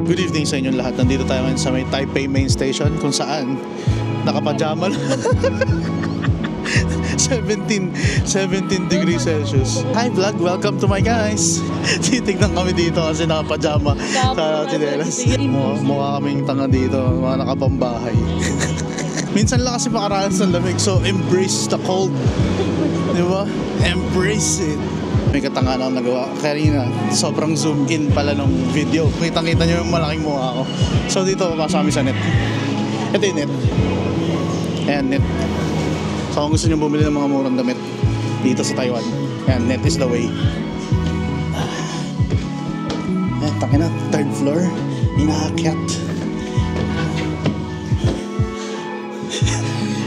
Good evening sa inyong lahat. Nandito tayo ngayon sa may Taipei Main Station kung saan nakapajama lang. 17 degrees Celsius. Hi vlog, welcome to my guys. Titignan kami dito kasi nakapajama sa chinelas. Mukha kaming tanga dito, mga nakapambahay. Minsan lang kasi makaranas ng lamig, so embrace the cold. Diba? Embrace it. May katangaan akong nagawa kanina. Sobrang zoom in pala nung video. Kitang-kita nyo yung malaking mukha ko. So dito, papasok kami sa net. Ito yung net. Ayan, net. So kung gusto nyo bumili ng mga murang damit dito sa Taiwan, ayan, net is the way. Ayan, takin na. Third floor. Inaakyat.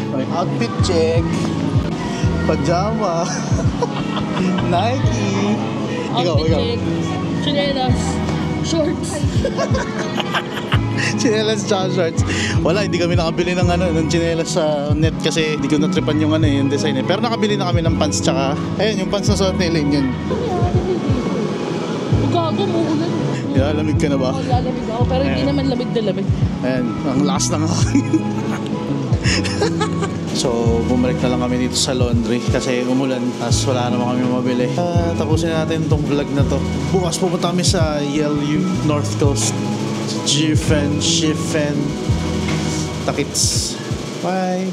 Okay, outfit check. Pajama. Nike. Ikaw. Chinelas. Shorts. Chinelas tsaka shorts. Wala, hindi kami nakabili ng ng chinelas sa net kasi hindi ko natripan yung yung design eh. Pero nakabili na kami ng pants tsaka ayun, yung pants na suot ni Elaine yun. Gago mo ulan. Lamig ka na ba? Lalamig ako, pero hindi naman lamig na lamig. Ayan, ang lakas ng hangin. So, bumalik na lang kami dito sa laundry kasi umulan, tapos wala naman kami mabili. Tapusin natin itong vlog na to. Bukas pupunta kami sa Yelyu, North Coast. Jifen, Shifen, Takits. Bye!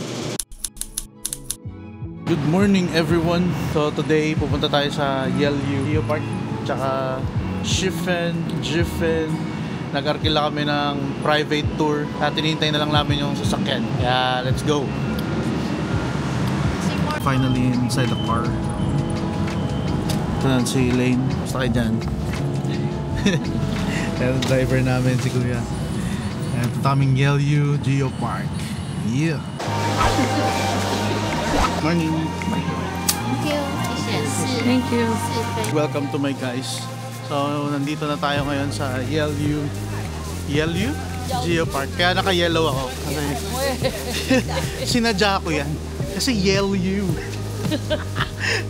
Good morning everyone. So today pupunta tayo sa Yelyu Geopark, tsaka Shifen, Jifen. Nag-arkila kami ng private tour at tinihintay na lang namin yung sasakyan. Kaya let's go! Finally inside the car. Ito na si Elaine. Basta kayo dyan. Ayan, driver namin si Kuya. Ayan, taming Yelyu Geopark. Yeah! Morning! Thank you. Welcome to my guys. So, nandito na tayo ngayon sa Yelyu Geopark. Kaya naka-yellow ako. Kasi sinadya ko yan. Kasi Yelyu.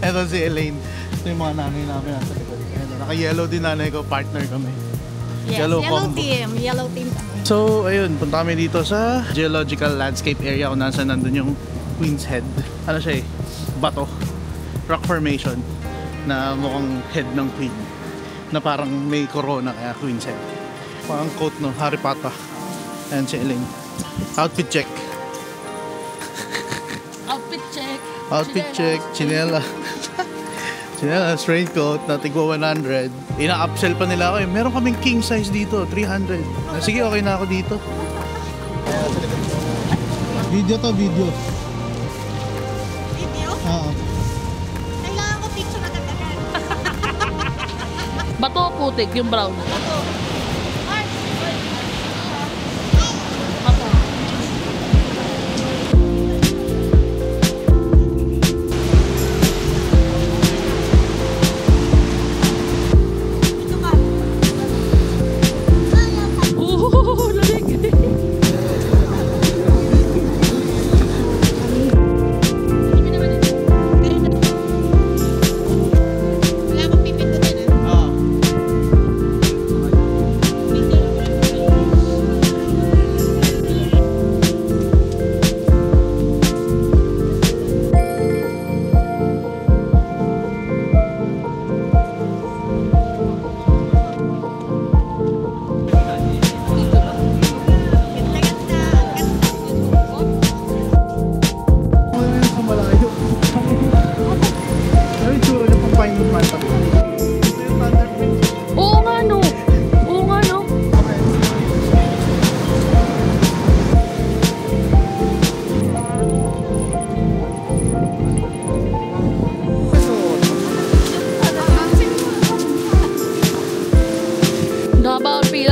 Eto si Elaine. Ito yung mga nanay namin nasa likod. Naka-yellow din nanay ko. Partner kami. Yes, yellow team. So, ayun. Punta kami dito sa Geological Landscape Area kung nasa nandun yung Queen's Head. Ano siya eh? Bato. Rock formation na mukhang head ng Queen. Na parang may corona kaya Queen's Head. Parang coat no, Harry Potter. Ayan si Elaine. Outfit check. Outfit check. Chinela. Chinela, raincoat na tigwa 100. Ina-upsell pa nila ako eh. Meron kaming king size dito, 300. Sige, okay na ako dito. Video to, video. Video? Oo. Kailangan ko picture na kagad. Bato o putik yung brown? Bato. Bato.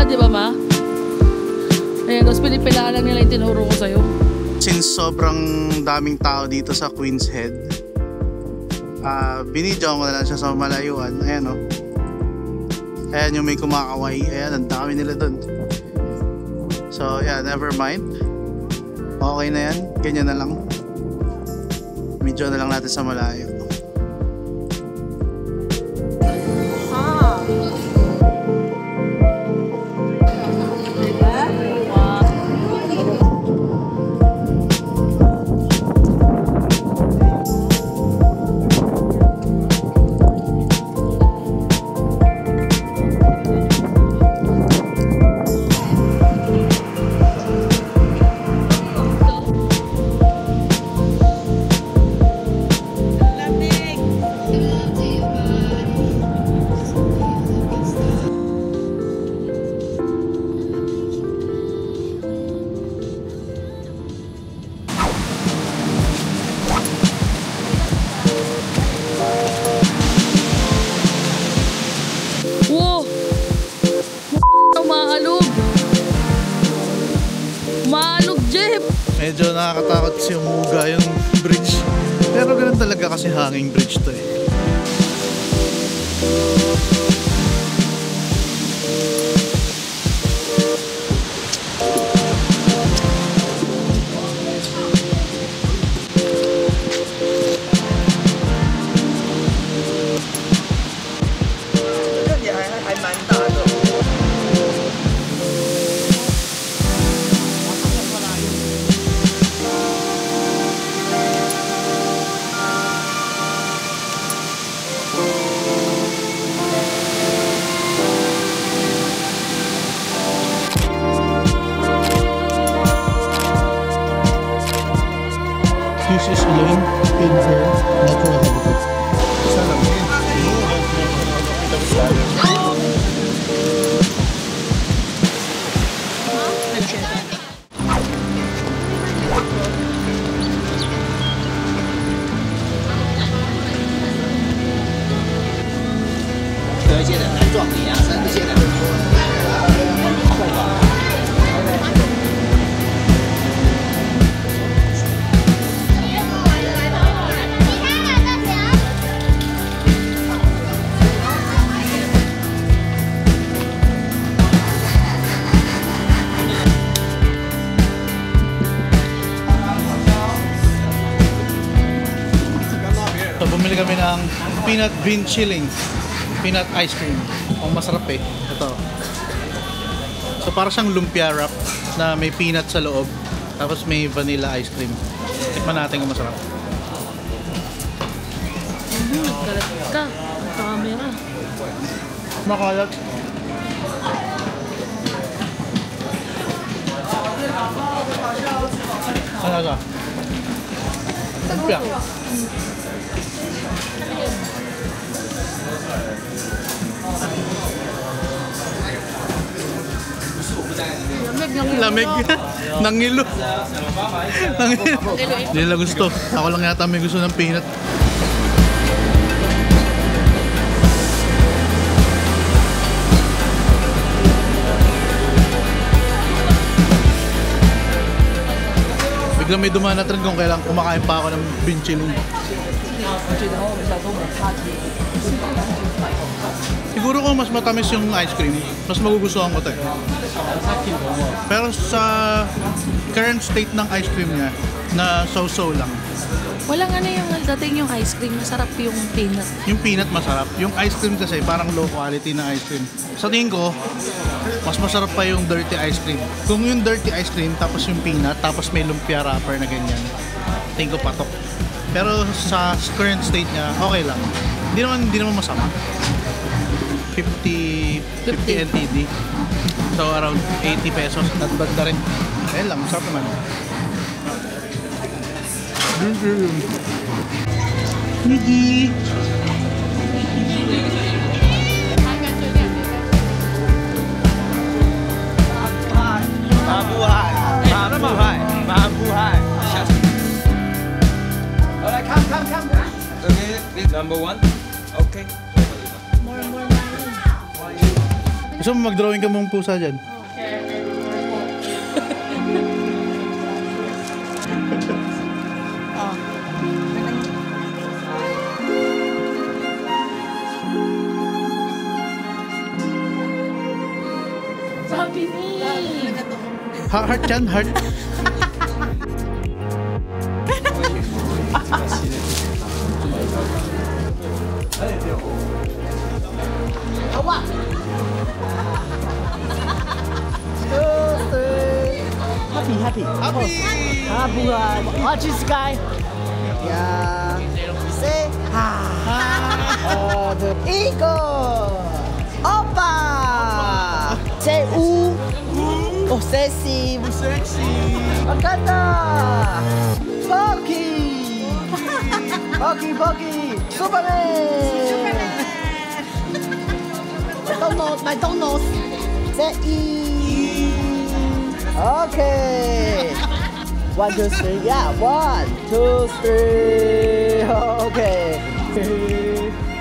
Di ba ma? Ayan, tapos pinipilaan lang nila yung tinuro ko sa'yo. Since sobrang daming tao dito sa Queen's Head, binidyo ko na lang siya sa malayuan. Ayan o. Ayan yung may kumakaway. Ayan, ang dami nila dun. So yeah, never mind. Okay na yan. Ganyan na lang. Medyo na lang natin sa malayo. Medyo nakakatakot yung muga yung bridge. Pero ganun talaga kasi hanging bridge to eh. This is Elaine in her natural habitat. So bumili kami ng peanut bean chilling, peanut ice cream. Ang masarap eh. Ito. So para siyang lumpia wrap na may peanut sa loob. Tapos may vanilla ice cream. Tikman natin kung masarap. Kalat ka. Ang camera. Makalat. Ano ka? Lumpia. Lamig. Nangilo. Nangilo. Hindi nila gusto. Ako lang yata may gusto ng peanut. Biglang may dumaan na trend kung kailang kumakain pa ako ng binchilong. Siguro kung mas matamis yung ice cream, mas magugustuhan ko ito. Pero sa current state ng ice cream niya, na so-so lang. Walang ano yung dating yung ice cream. Masarap yung peanut. Yung peanut masarap. Yung ice cream kasi parang low quality na ice cream. Sa tingin ko, mas masarap pa yung dirty ice cream. Kung yung dirty ice cream, tapos yung peanut, tapos may lumpia wrapper na ganyan, tingin ko patok. Pero sa current state niya, okay lang. Hindi naman masama. 50 NTD. So around 80 pesos. Nagdag na rin. Ayun lang, masarap naman. Nigi! Mabuhay! Mabuhay! Mabuhay! Alright, come. Okay, this number one. Okay. Gusto mo mag-drawing ka mong pusa dyan? Sabi ni. Heart yan, heart. Happy. Watch this guy. Yeah. Say hi. The eagle. Oppa. Say ooh. Oh, sexy. Maganda. Pocky. Superman. McDonald's. Say E. Okay. 1, 2, 3. Yeah. 1, 2, 3. Okay.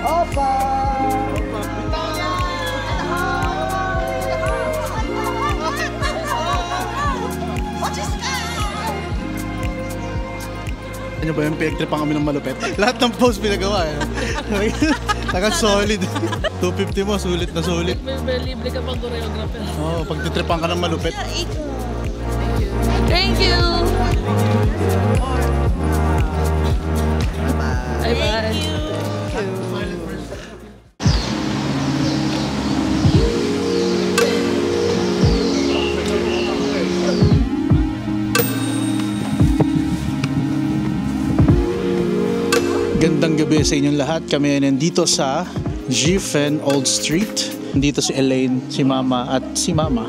Oppa. Ano ba yung pinagtripan kami ng malupit? Lahat ng post pinagawa eh. Naka-solid. 250 mo, sulit na sulit. May libre ka pang choreographer. Oo, pag titripan ka ng malupit. Thank you! Bye-bye. Gandang gabi sa inyong lahat. Kami ay nandito sa Giffen Old Street. Nandito si Elaine, si Mama at si Mama.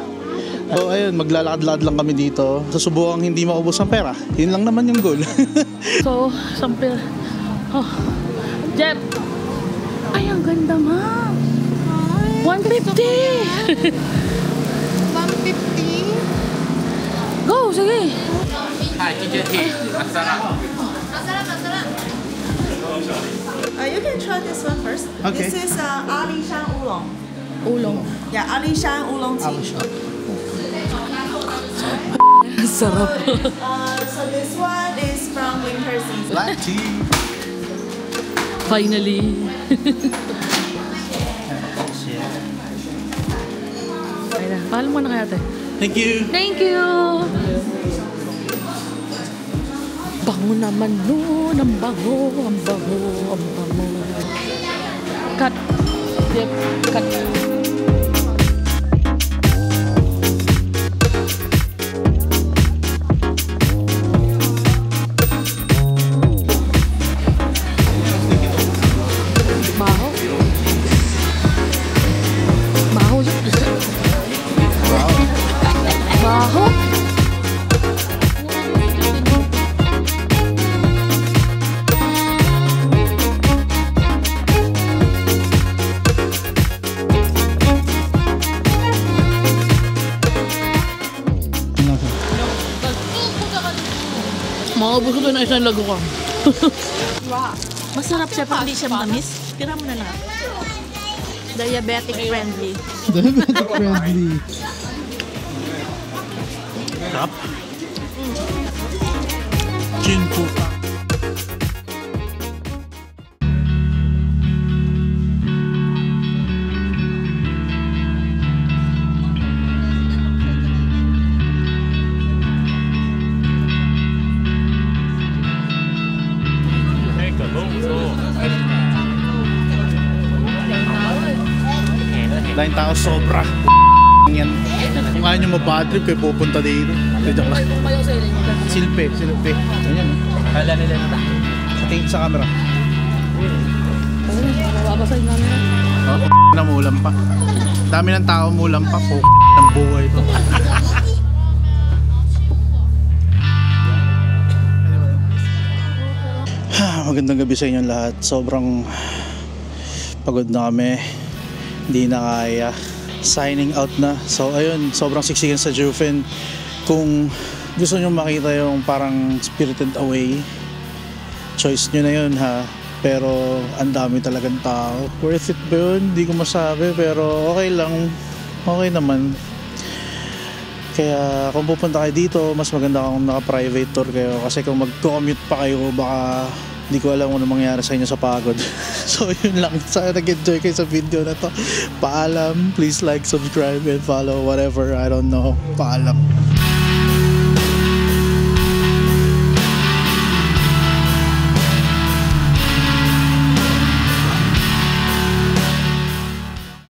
So ayun, maglalakad-lakad lang kami dito. Susubukang hindi maubos ang pera. Yun lang naman yung goal. So, sampir. Oh. Jeff! Ay, ang ganda, ma! 150! 150. Go, sige! Hi, teacher T. Masarap. You can try this one first. Okay. This is Alishan Oolong. Ulong. Yeah, Alishan Oolong tea. Sarap. So this one is from winter season. Black tea. Finally. Ay na, pahal mo na kaya ate. Thank you. Thank you! Bango naman nun, ang bango, ang bango, ang bango. Cut. Yep, cut. Baho. Baho yun. Baho. Maubos ko na isang lago ka. Masarap siya pag hindi siya matamis. Tira mo na lang. Diabetic friendly. Diabetic friendly. Sarap. Gin po. Dahil tao sobra. Yan. Kung ayaw nyo mabad trip kayo pupunta dito. Joke lang. Silpe. Ganyan. Kala nila na Sa tingin sa camera. Mababasahin namin na. Oh, na mulam pa. Dami ng tao mulam pa. Ng buhay ito. Magandang gabi sa inyong lahat. Sobrang pagod na kami. Hindi na kaya. Signing out na. So ayun, sobrang siksikan sa Giffen. Kung gusto nyo makita yung parang Spirited Away, choice nyo na yun ha. Pero ang dami talagang tao. Worth it ba yun? Hindi ko masabi, pero okay lang. Okay naman. Kaya kung pupunta kayo dito, mas maganda kung naka-private tour kayo. Kasi kung mag-commute pa kayo, baka hindi ko alam kung ano mangyari sa inyo sa pagod. So yun lang. Sana nag-enjoy kayo sa video na to. Paalam. Please like, subscribe, and follow whatever. I don't know. Paalam.